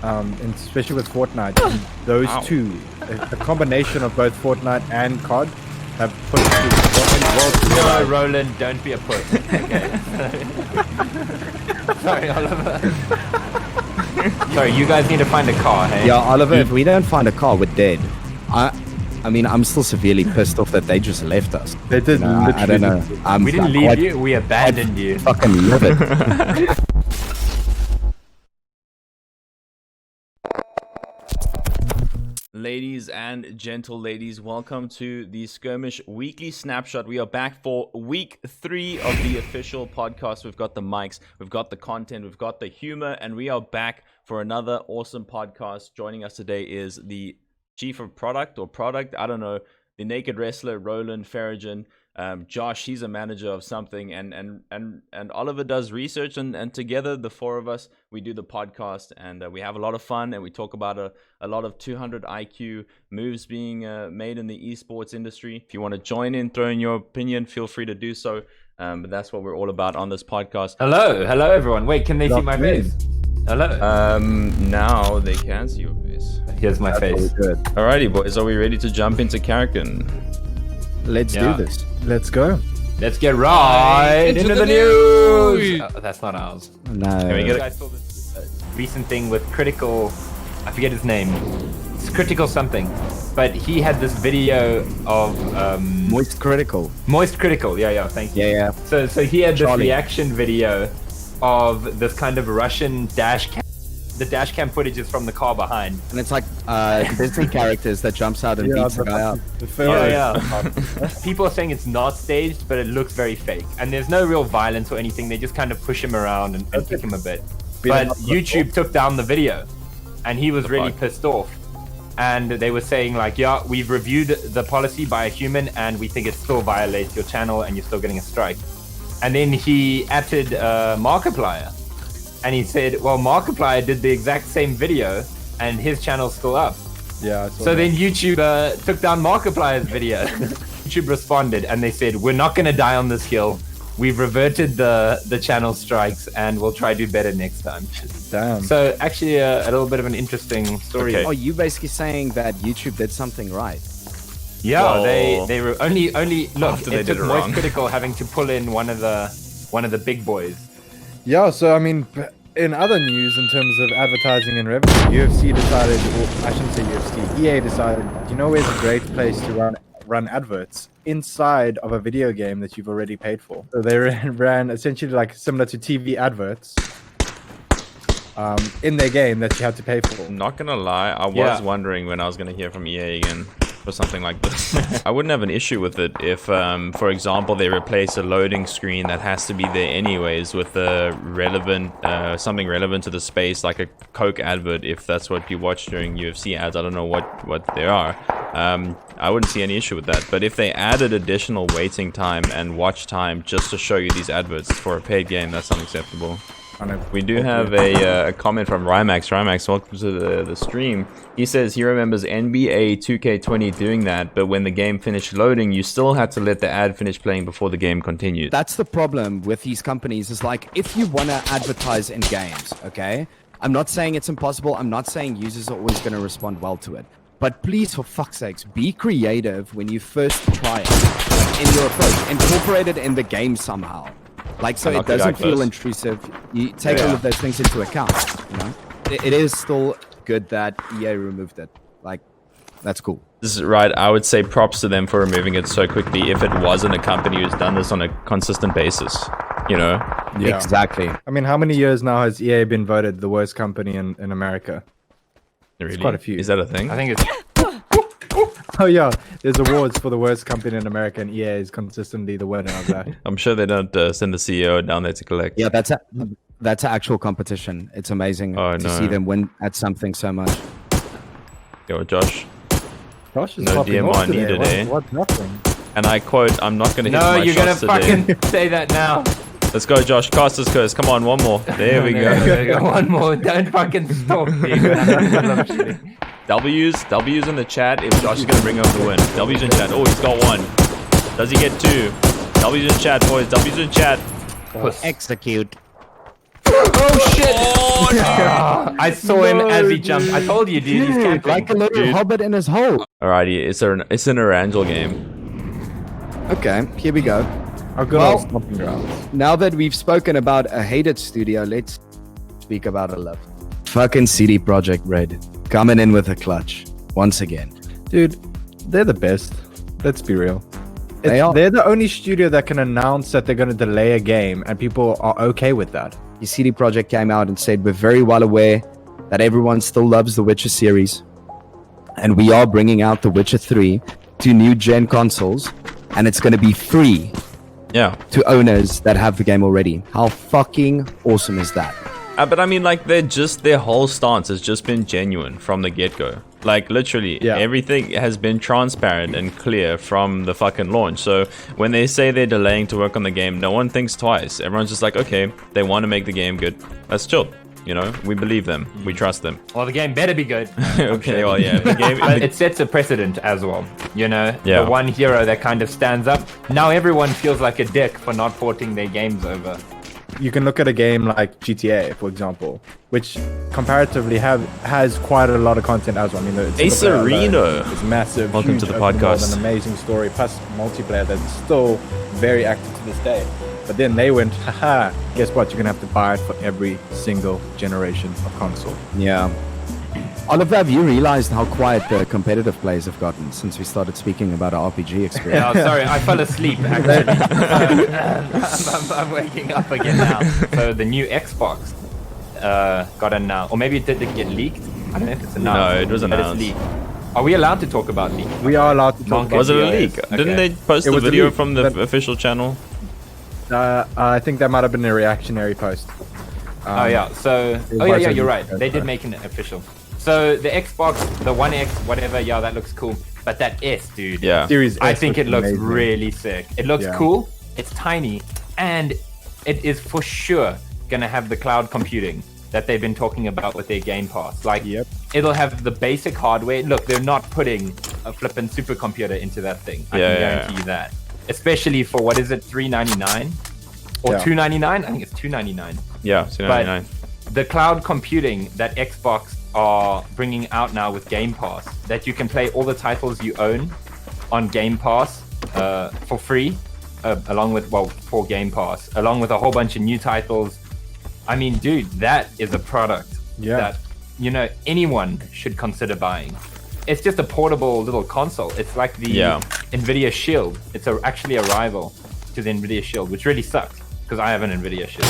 especially with Fortnite. And those two, a combination of both Fortnite and COD, have put No, Roland, don't be a puss. Okay. Sorry, Oliver. Sorry, you guys need to find a car, hey? Yeah, Oliver, if we don't find a car, we're dead. I mean, I'm still severely pissed off that they just left us. They did. You know, I don't know. We didn't leave you, we abandoned you. Fucking love it. Ladies and gentle ladies, welcome to the Skrmiish Weekly Snapshot. We are back for week 3 of the official podcast. We've got the mics, we've got the content, we've got the humor, and we are back for another awesome podcast. Joining us today is the chief of product, I don't know, the naked wrestler, Roland Farragon. Josh, he's a manager of something, and Oliver does research, and together, the four of us, we do the podcast, and we have a lot of fun, and we talk about a lot of 200 IQ moves being made in the esports industry. If you want to join in, throw in your opinion, feel free to do so, but that's what we're all about on this podcast. Hello everyone. Wait, can they see my face? Hello. Now they can see your face. Here's my face. Good. Alrighty, boys, are we ready to jump into character? Let's do this. Let's go. Let's get right into the news. Oh, that's not ours. No. Can we get You guys saw this recent thing with Critical, I forget his name. It's Critical something. But he had this video of Moist Critical. Moist Critical, yeah, thank you. Yeah. So he had this Charlie. reaction video of this kind of Russian dash cam. The dash cam footage is from the car behind. And it's like Disney characters that jumps out and beats the guy up. Yeah. People are saying it's not staged, but it looks very fake. And there's no real violence or anything. They just kind of push him around and kick him a bit. But YouTube took down the video, and he was really pissed off. And they were saying like, yeah, we've reviewed the policy by a human, and we think it still violates your channel, and you're still getting a strike. And then he added Markiplier. And he said, well, Markiplier did the exact same video, and his channel's still up. Yeah. I saw So that. then YouTube took down Markiplier's video. YouTube responded, and they said, we're not going to die on this hill. We've reverted the channel strikes, and we'll try to do better next time. Damn. So actually, a little bit of an interesting story. Okay. Oh, you basically saying that YouTube did something right? Yeah, Well, they were only look. after they It did took it Moist wrong. Critical having to pull in one of the big boys. Yeah, so I mean, in other news, in terms of advertising and revenue, UFC decided, or I shouldn't say UFC, EA decided, you know where's a great place to run adverts? Inside of a video game that you've already paid for. So they ran essentially like similar to TV adverts in their game that you had to pay for. Not gonna lie, I was wondering when I was gonna hear from EA again for something like this. I wouldn't have an issue with it if, for example, they replace a loading screen that has to be there anyways with a relevant, something relevant to the space, like a Coke advert, if that's what you watch during UFC ads. I don't know what they are. I wouldn't see any issue with that. But if they added additional waiting time and watch time just to show you these adverts for a paid game, that's unacceptable. We do have a comment from Rymax. Rymax, welcome to the stream. He says he remembers NBA 2K20 doing that, but when the game finished loading, you still had to let the ad finish playing before the game continued. That's the problem with these companies, is like, if you want to advertise in games, okay? I'm not saying it's impossible. I'm not saying users are always going to respond well to it. But please, for fuck's sakes, be creative when you first try it. Like, in your approach. Incorporate it in the game somehow. Like, so it doesn't feel intrusive. You take all of those things into account, you know? It is still good that EA removed it. Like, that's cool. This is right. I would say props to them for removing it so quickly if it wasn't a company who's done this on a consistent basis, you know? Yeah. Exactly. I mean, how many years now has EA been voted the worst company in America? Really? Quite a few. Is that a thing? I think it's Oh yeah, there's awards for the worst company in America, and EA is consistently the winner of that. I'm sure they don't send the CEO down there to collect. Yeah, that's an actual competition. It's amazing to see them win at something so much. Go, Josh. Josh is No popping DMR off today. needed, eh? What nothing? And I quote, I'm not going to hit no. my You're gonna shots today. fucking say that now. Let's go, Josh. Caster's curse. Come on, one more. There we go. One more. Don't fucking stop, dude. W's in the chat if Josh is going to bring home the win. W's in chat. Oh, he's got one. Does he get two? W's in chat, boys. W's in chat. Execute. Oh shit! I saw him as he jumped. I told you, dude. He's camping. Like a little hobbit in his hole. Alrighty, it's an Erangel game. Okay, here we go. Our good Well- old stomping grounds. Now that we've spoken about a hated studio, let's speak about a love. Fucking CD Projekt Red. Coming in with a clutch. Once again. Dude, they're the best. Let's be real. They are. They're the only studio that can announce that they're going to delay a game, and people are okay with that. The CD Projekt came out and said, we're very well aware that everyone still loves the Witcher series. And we are bringing out The Witcher 3 to new gen consoles. And it's going to be free Yeah. to owners that have the game already. How fucking awesome is that? But I mean, like, their whole stance has just been genuine from the get-go. Like, literally, Yeah. everything has been transparent and clear from the fucking launch. So when they say they're delaying to work on the game, no one thinks twice. Everyone's just like, okay, they want to make the game good. That's chill. You know, we believe them. We trust them. Well, the game better be good. Okay, well, yeah. The game, But it sets a precedent as well. You know, Yeah. the one hero that kind of stands up. Now everyone feels like a dick for not porting their games over. You can look at a game like GTA, for example, which comparatively has quite a lot of content as well. I mean, the Hey, single player alone Sereno. is massive. Welcome huge to the open world, podcast. An amazing story, plus multiplayer that's still very active to this day. But then they went, haha, guess what? You're going to have to buy it for every single generation of console. Yeah. Oliver, have you realized how quiet the competitive players have gotten since we started speaking about our RPG experience? Oh, sorry, I fell asleep actually. I'm waking up again now. So the new Xbox got announced, or maybe it did get leaked. I don't know if it's announced. No, it was but announced. It's leaked. Are we allowed to talk about leak? We are allowed to talk Monkey. about was it a Yes. leak? Okay. Didn't they post It the was a video leak, from the but- official channel? I think that might have been a reactionary post. Oh yeah, so it oh yeah, was yeah, a you're leak, right. They did okay. make it official. So the Xbox, the One X, whatever, yeah, that looks cool. But that S, dude, Yeah. Series I S think looks it looks amazing. really sick. It looks Yeah. cool. It's tiny, and it is for sure gonna have the cloud computing that they've been talking about with their Game Pass. Like, Yep. it'll have the basic hardware. Look, they're not putting a flippin' supercomputer into that thing. I Yeah, can yeah, guarantee you that. Especially for what is it, $399 or Yeah. $299? I think it's $299. Yeah, $299. The cloud computing that Xbox are bringing out now with Game Pass, that you can play all the titles you own on Game Pass for free, along with, well, for Game Pass, along with a whole bunch of new titles. I mean, dude, that is a product Yeah. that, you know, anyone should consider buying. It's just a portable little console. It's like the Yeah. NVIDIA Shield. It's actually a rival to the NVIDIA Shield, which really sucks because I have an NVIDIA Shield.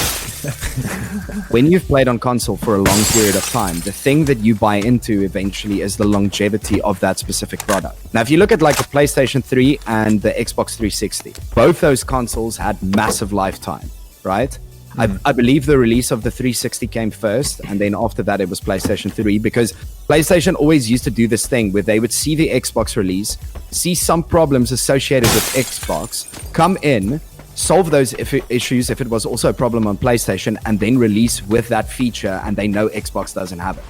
When you've played on console for a long period of time, the thing that you buy into eventually is the longevity of that specific product. Now, if you look at like the PlayStation 3 and the Xbox 360, both those consoles had massive lifetime, right? I believe the release of the 360 came first, and then after that it was PlayStation 3, because PlayStation always used to do this thing where they would see the Xbox release, see some problems associated with Xbox, come in, solve those issues if it was also a problem on PlayStation, and then release with that feature, and they know Xbox doesn't have it.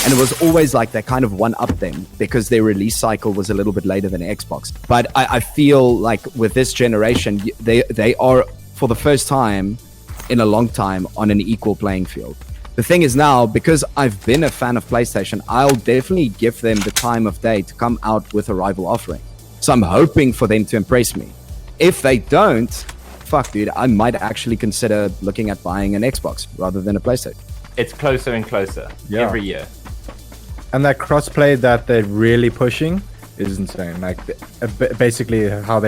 And it was always like they kind of one-up them because their release cycle was a little bit later than Xbox. But I feel like with this generation, they are, for the first time in a long time, on an equal playing field. The thing is now, because I've been a fan of PlayStation, I'll definitely give them the time of day to come out with a rival offering. So I'm hoping for them to impress me. If they don't, fuck, dude, I might actually consider looking at buying an Xbox rather than a PlayStation. It's closer and closer Yeah. every year. And that crossplay that they're really pushing is insane. Like basically how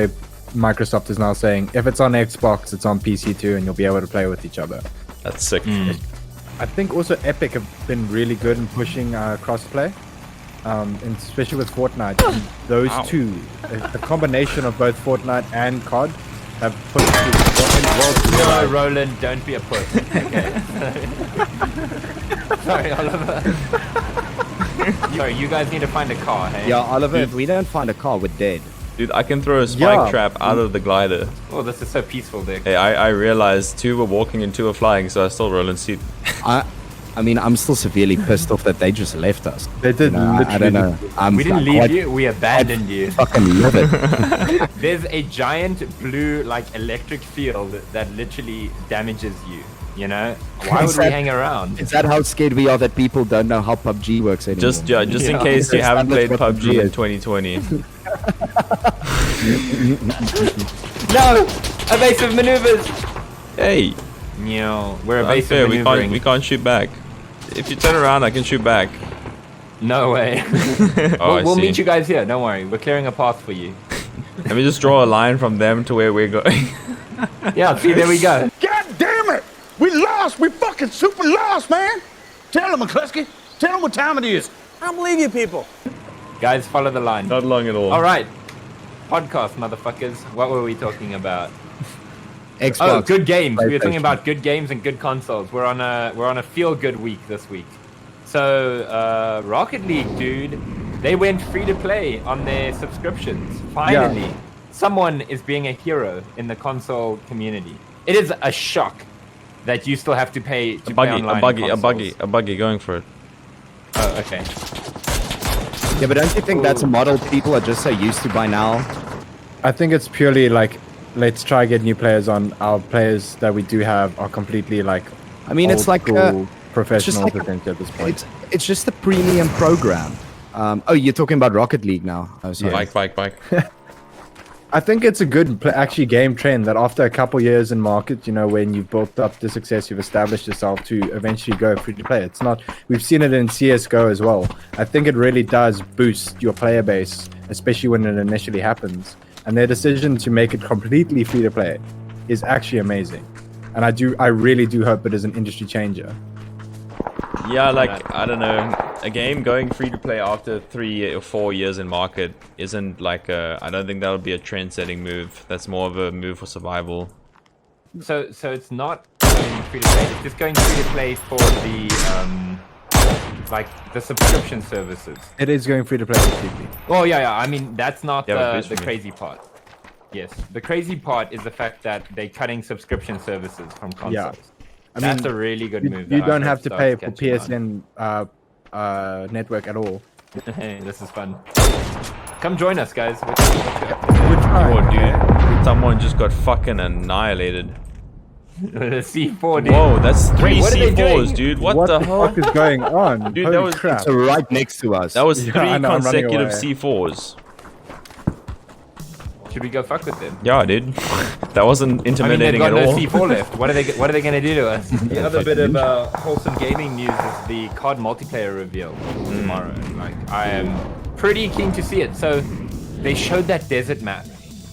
Microsoft is now saying, if it's on Xbox, it's on PC too, and you'll be able to play with each other. That's sick. I think also Epic have been really good in pushing crossplay, and especially with Fortnite. And those Ow. two, a combination of both Fortnite and COD, have put world No, Roland, don't be a puss. Okay. Sorry, Oliver. Sorry, you guys need to find a car, hey? Yeah, Oliver, if we don't find a car, we're dead. Dude, I can throw a spike Yeah. trap out of the glider. Oh, this is so peaceful, Dick. Hey, I realized 2 were walking and 2 were flying, so I still roll and seat. I mean, I'm still severely pissed off that they just left us. They did You know, I don't know. We didn't leave you, we abandoned you. Fucking love it. There's a giant blue, like, electric field that literally damages you You know, why would we hang around? Is that how scared we are that people don't know how PUBG works anymore? Just in case you haven't played PUBG in 2020. No! Evasive maneuvers! Hey, No, we're evasive unfair. maneuvering. We can't shoot back. If you turn around, I can shoot back. No way. Oh, we'll I see. meet you guys here. Don't worry. We're clearing a path for you. Let me just draw a line from them to where we're going. Yeah, see, there we go. God damn it! We lost! We fucking super lost, man! Tell them, McCluskey. Tell them what time it is. I don't believe you people. Guys, follow the line. Not long at all. All right. Podcast, motherfuckers. What were we talking about? Xbox. Oh, good games. We were talking PlayStation. about good games and good consoles. We're on a feel good week this week. So Rocket League, dude, they went free to play on their subscriptions. Finally, someone is being a hero in the console community. It is a shock that you still have to pay to play online. A buggy going for it. Oh, okay. Yeah, but don't you think that's a model people are just so used to by now? I think it's purely like, let's try get new players on. Our players that we do have are completely like, I mean, it's old like school professionals, like I think, at this point. it's just a premium program. Oh, you're talking about Rocket League now. Oh, sorry. Bike. I think it's a good actually game trend that after a couple years in market, you know, when you've built up the success, you've established yourself to eventually go free to play. It's not, we've seen it in CSGO as well. I think it really does boost your player base, especially when it initially happens. And their decision to make it completely free to play is actually amazing. And I really do hope it is an industry changer. Yeah, like, I don't know, a game going free to play after 3 or 4 years in market isn't like I don't think that would be a trend-setting move. That's more of a move for survival. So it's not going free to play. It's just going free to play for the like the subscription services. It is going free to play completely. Well, yeah. I mean, that's not Yeah, but the crazy part. Yes, the crazy part is the fact that they're cutting subscription services from consoles. Yeah. I That's mean, a really good move. You that I don't hope have to starts pay for catching PSN network at all. on. Hey, this is fun. Come join us, guys. Oh, dude. Someone just got fucking annihilated. The C4, dude. Whoa, that's 3 what are they C4s, doing? dude. What the fuck is going on? Dude, Holy that was- crap. So right next to us. That was Yeah, 3 I know, I'm running consecutive away. C4s. Should we go fuck with them? Yeah, dude. That wasn't I mean, they've intimidating got at no all. C4 left. What are they going to do to us? The other bit of wholesome gaming news is the COD Multiplayer reveal tomorrow. Like, I am pretty keen to see it. So, they showed that desert map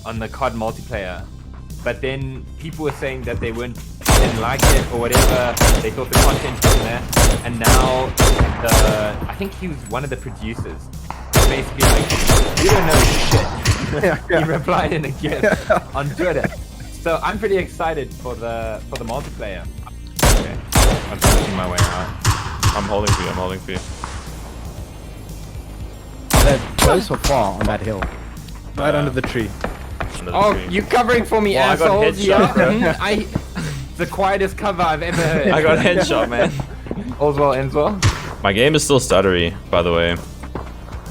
on the COD Multiplayer, but then people were saying that they didn't like it or whatever. They thought the content wasn't there, and now I think he was one of the producers. Basically, like, you don't know shit. He replied in a GIF on Twitter. So I'm pretty excited for the multiplayer. Okay, I'm pushing my way out. I'm holding for you. They're close or far on that hill? Right under the tree. Under the Oh, tree. you covering for me, Well, I got assholes? headshot, bro. The quietest cover I've ever heard. I got headshot, man. All's well, ends well. My game is still stuttery, by the way.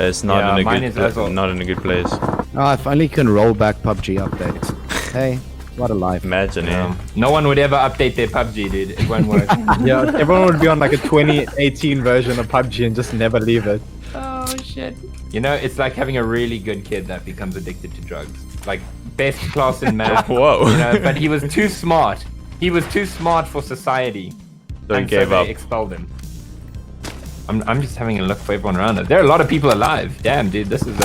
It's not Yeah, in a mine good is as well. not in a good place. Oh, if only you can roll back PUBG updates. Hey, what a life. Imagine, eh? No one would ever update their PUBG, dude. It won't work. Yeah, everyone would be on like a 2018 version of PUBG and just never leave it. Oh shit. You know, it's like having a really good kid that becomes addicted to drugs. Like, best class in math. Whoa. You know, but he was too smart. He was too smart for society. So he and gave so up. they expelled him. I'm just having a look for everyone around us. There are a lot of people alive. Damn, dude, this is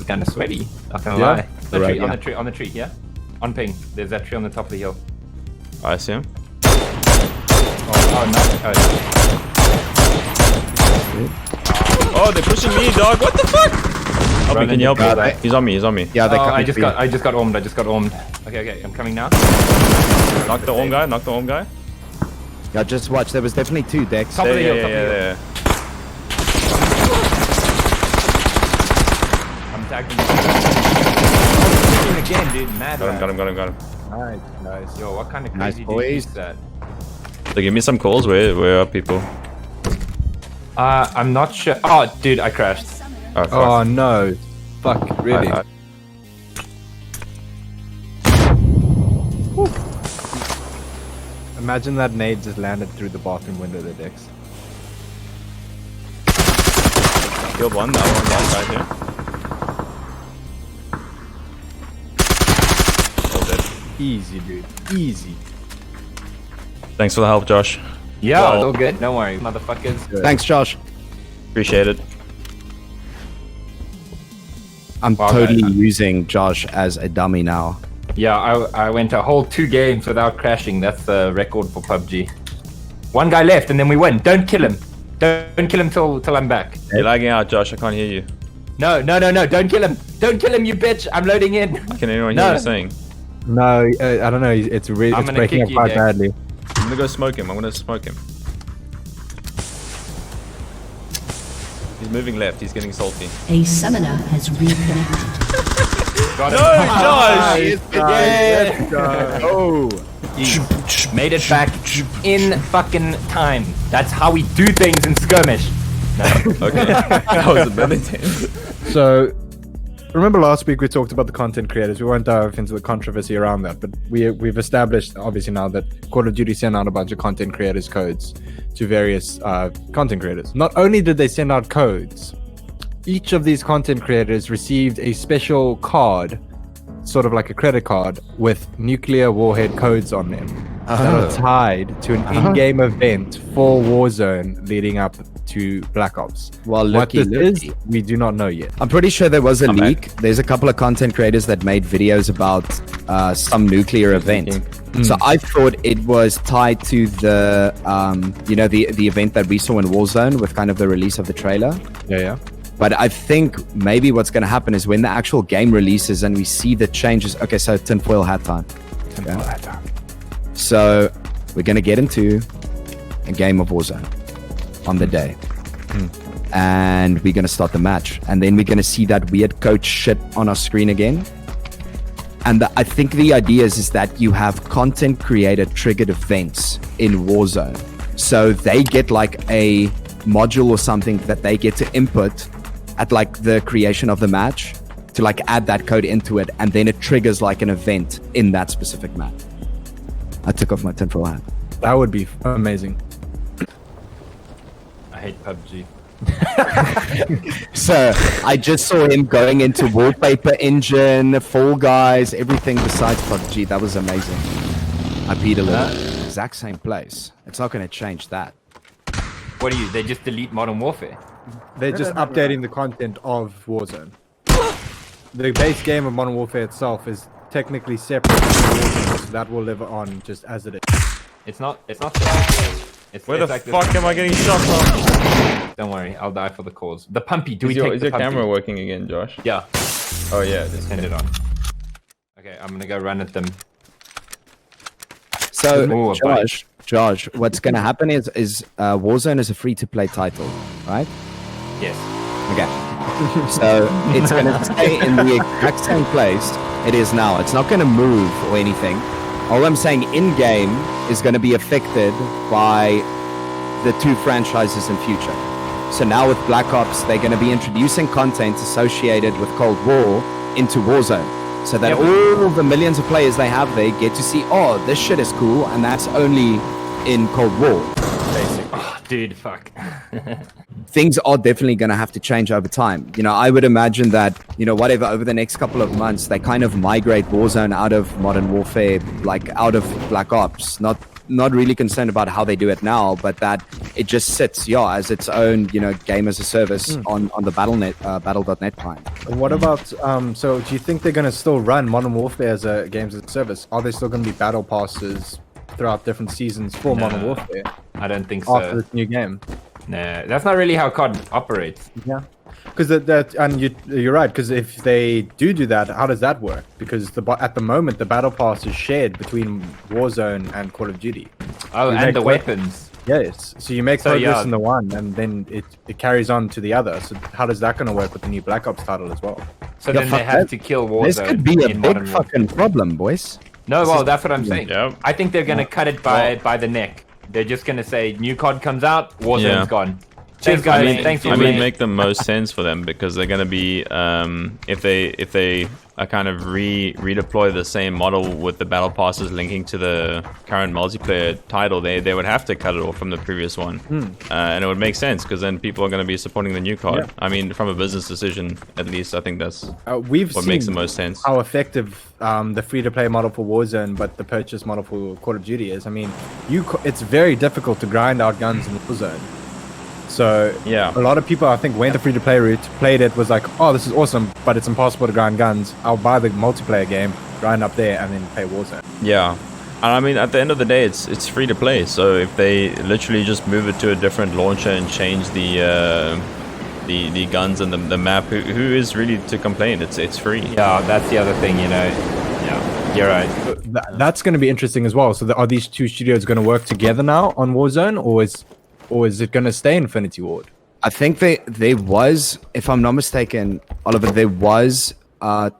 kind of sweaty. Not gonna lie. The Right, tree, yeah. on the tree, yeah. On ping. There's that tree on the top of the hill. I see him. Oh no. Oh, they're pushing me, dog. What the fuck? Help me, Run can in you help your me? car. He's on me. Yeah, they Oh, come I just for you. got ormed. Okay, I'm coming now. Knock the orm guy. Yeah, just watch. There was definitely 2 decks. Top of the hill, Yeah, top of the hill. yeah. I'm tagging again, dude. Mad. Got him. Nice. Yo, what kind of Nice crazy boys. is that? So give me some calls. Where are people? I'm not sure. Oh, dude, I crashed. Oh, fuck. Oh no. Fuck, really? Imagine that nade just landed through the bathroom window there, Dex. Killed one, that one last guy here. All dead. Easy, dude. Easy. Thanks for the help, Josh. Yeah, Well- it's all good. Don't worry, motherfuckers. Thanks, Josh. Appreciate it. I'm Wow, totally guys. using Josh as a dummy now. Yeah, I went a whole 2 games without crashing. That's the record for PUBG. One guy left and then we win. Don't kill him. Don't kill him till I'm back. You're lagging out, Josh. I can't hear you. No. Don't kill him. Don't kill him, you bitch. I'm loading in. Can anyone No. hear what you're saying? No, I don't know. It's really I'm it's gonna breaking kick up you, quite Dex. badly. I'm gonna go smoke him. I'm gonna smoke him. He's moving left. He's getting salty. A summoner has reconnected. Got No, Josh! Yeah. Let's go. Oh. Made it back in fucking time. That's how we do things in Skirmish. No. Okay, that was a bit intense. So, remember last week we talked about the content creators. We won't dive into the controversy around that, but we've established obviously now that Call of Duty sent out a bunch of content creators codes to various content creators. Not only did they send out codes, each of these content creators received a special card, sort of like a credit card, with nuclear warhead codes on them that are tied to an in-game event for Warzone leading up to Black Ops. Well, What looky, this is, we do not know yet. I'm pretty sure there was a I'm leak. There's a couple of content creators that made videos about some nuclear event. So I thought it was tied to the, the event that we saw in Warzone with kind of the release of the trailer. Yeah. But I think maybe what's going to happen is when the actual game releases and we see the changes. Okay, so tinfoil hat time. Okay. So we're going to get into a game of Warzone on the day. And we're going to start the match. And then we're going to see that weird coach shit on our screen again. And I think the idea is that you have content creator triggered events in Warzone. So they get like a module or something that they get to input at like the creation of the match to like add that code into it. And then it triggers like an event in that specific map. I took off my tinfoil hat. That would be amazing. I hate PUBG. So I just saw him going into Wallpaper Engine, Fall Guys, everything besides PUBG. That was amazing. I peed a little. Exact same place. It's not going to change that. What do you? They just delete Modern Warfare. They're just updating the content of Warzone. The base game of Modern Warfare itself is technically separate from Warzone, so that will live on just as it is. It's not. It's Where the like this. fuck am I getting shot from? Don't worry, I'll die for the cause. The pumpy. Do we Is your, take is the your pumpy? camera working again, Josh? Yeah. Oh yeah, just Turn it on. Okay, I'm gonna go run at them. So, Ooh, a bite. Josh, what's going to happen is Warzone is a free-to-play title, right? Yes. Okay. So it's going to stay in the exact same place it is now. It's not going to move or anything. All I'm saying in-game is going to be affected by the two franchises in future. So now with Black Ops, they're going to be introducing content associated with Cold War into Warzone. So that all the millions of players they have there get to see, oh, this shit is cool, and that's only in Cold War. Oh, dude, fuck. Things are definitely going to have to change over time. You know, I would imagine that, whatever, over the next couple of months, they kind of migrate Warzone out of Modern Warfare, like out of Black Ops. Not really concerned about how they do it now, but that it just sits, as its own, game as a service on the battle.net client. And what about, so do you think they're going to still run Modern Warfare as a games as a service? Are there still going to be battle passes throughout different seasons for Modern Warfare I don't think so. after this new game? Nah, that's not really how COD operates. Yeah. Because you're right. Because if they do that, how does that work? Because at the moment the battle pass is shared between Warzone and Call of Duty. Oh, You and make the what- weapons. Yes. So you make So, progress yeah. in the one, and then it carries on to the other. So how does that going to work with the new Black Ops title as well? So Yeah, then they fuck have that. to kill Warzone. This could be a in big Modern Warfare. fucking problem, boys. No, well, that's what I'm saying. Yep. I think they're gonna cut it by the neck. They're just gonna say new COD comes out, Warzone's Yeah. gone. Cheers, guys. Thanks for I playing. mean, make the most sense for them because they're gonna be if they kind of redeploy the same model with the battle passes linking to the current multiplayer title, they would have to cut it off from the previous one, and it would make sense because then people are going to be supporting the new COD. Yeah. I mean, from a business decision, at least, I think that's we've what seen makes the most sense. how effective the free-to-play model for Warzone, but the purchase model for Call of Duty is. I mean, it's very difficult to grind out guns in Warzone. So Yeah. a lot of people, I think, went the free-to-play route, played it, was like, oh, this is awesome, but it's impossible to grind guns. I'll buy the multiplayer game, grind up there, and then play Warzone. Yeah. And I mean, at the end of the day, it's free to play. So if they literally just move it to a different launcher and change the guns and the map, who is really to complain? It's free. Yeah, that's the other thing, you know. Yeah, you're right. That's going to be interesting as well. So are these two studios going to work together now on Warzone, or is it going to stay Infinity Ward? I think there was, if I'm not mistaken, Oliver, there was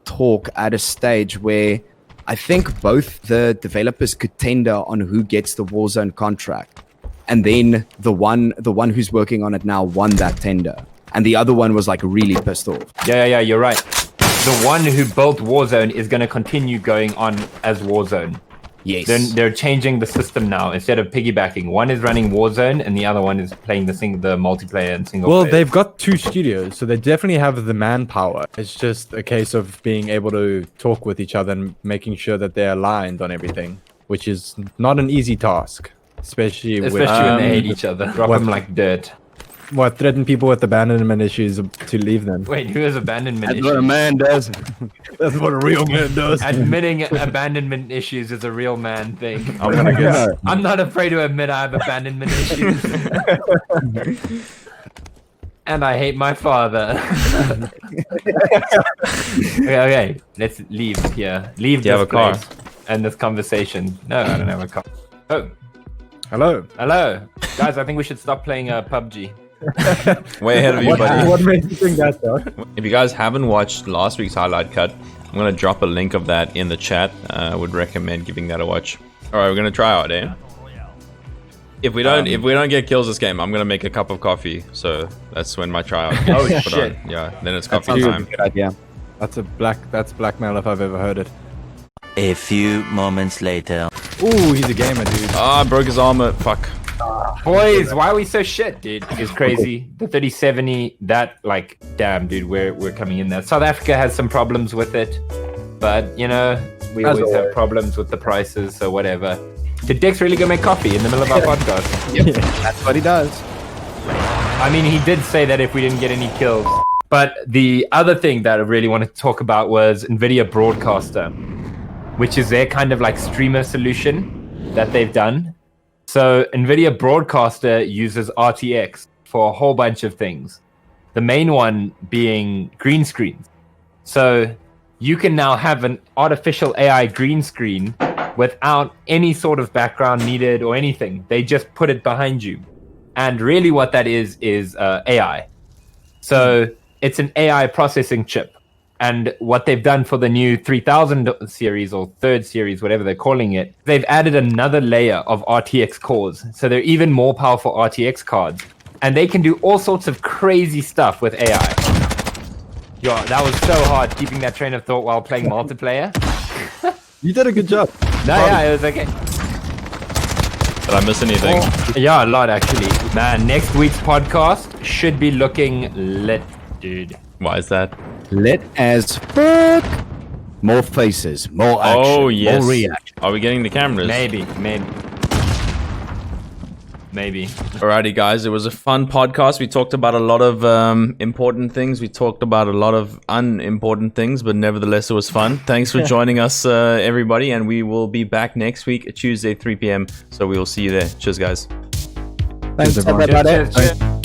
talk at a stage where I think both the developers could tender on who gets the Warzone contract, and then the one who's working on it now won that tender, and the other one was like really pissed off. Yeah, you're right. The one who built Warzone is going to continue going on as Warzone. Yes. Then they're changing the system now. Instead of piggybacking, one is running Warzone and the other one is playing the multiplayer and single Well, player. they've got two studios, so they definitely have the manpower. It's just a case of being able to talk with each other and making sure that they're aligned on everything, which is not an easy task, especially when they hate each other. Drop what- them like dirt. threaten people with abandonment issues to leave them. Wait, who has abandonment That's what a issues? man does. That's what a real man does. Admitting abandonment issues is a real man thing. I'm gonna guess. I'm not afraid to admit I have abandonment issues. And I hate my father. Okay, let's leave here. Leave Do you this have a car? place and this conversation. No, I don't have a car. Oh, Hello. hello. Guys, I think we should stop playing PUBG. Way ahead of you, buddy. What made you think that, though? If you guys haven't watched last week's highlight cut, I'm gonna drop a link of that in the chat. I would recommend giving that a watch. All right, we're gonna try out, eh? If we don't get kills this game, I'm gonna make a cup of coffee. So that's when my tryout. Oh, is put shit. on. Yeah, then it's That coffee sounds time. Good idea. That's blackmail if I've ever heard it. A few moments later. Ooh, he's a gamer, dude. Ah, broke his armor. Fuck. Boys, why are we so shit, dude? It's crazy. The 3070, that, like, damn, dude, we're coming in there. South Africa has some problems with it, but, you know, we As always have always. problems with the prices, so whatever. Did Dick's really go make coffee in the middle of our podcast? Yep, that's what he does. I mean, he did say that if we didn't get any kills. But the other thing that I really wanted to talk about was NVIDIA Broadcaster, which is their kind of like streamer solution that they've done. So NVIDIA Broadcaster uses RTX for a whole bunch of things. The main one being green screens. So you can now have an artificial AI green screen without any sort of background needed or anything. They just put it behind you. And really what that is AI. So it's an AI processing chip. And what they've done for the new 3000 series or third series, whatever they're calling it, they've added another layer of RTX cores. So they're even more powerful RTX cards. And they can do all sorts of crazy stuff with AI. Yo, that was so hard keeping that train of thought while playing multiplayer. You did a good job. No, yeah, it was okay. Did I miss anything? Yeah, a lot actually. Man, next week's podcast should be looking lit, dude. Why is that? Lit as fuck. More faces, more action, Oh yes. more reaction. Are we getting the cameras? Maybe. Alrighty, guys. It was a fun podcast. We talked about a lot of important things. We talked about a lot of unimportant things, but nevertheless, it was fun. Thanks for joining us, everybody. And we will be back next week, Tuesday, 3 p.m. So we will see you there. Cheers, guys. Thanks, everyone. everybody. Cheers.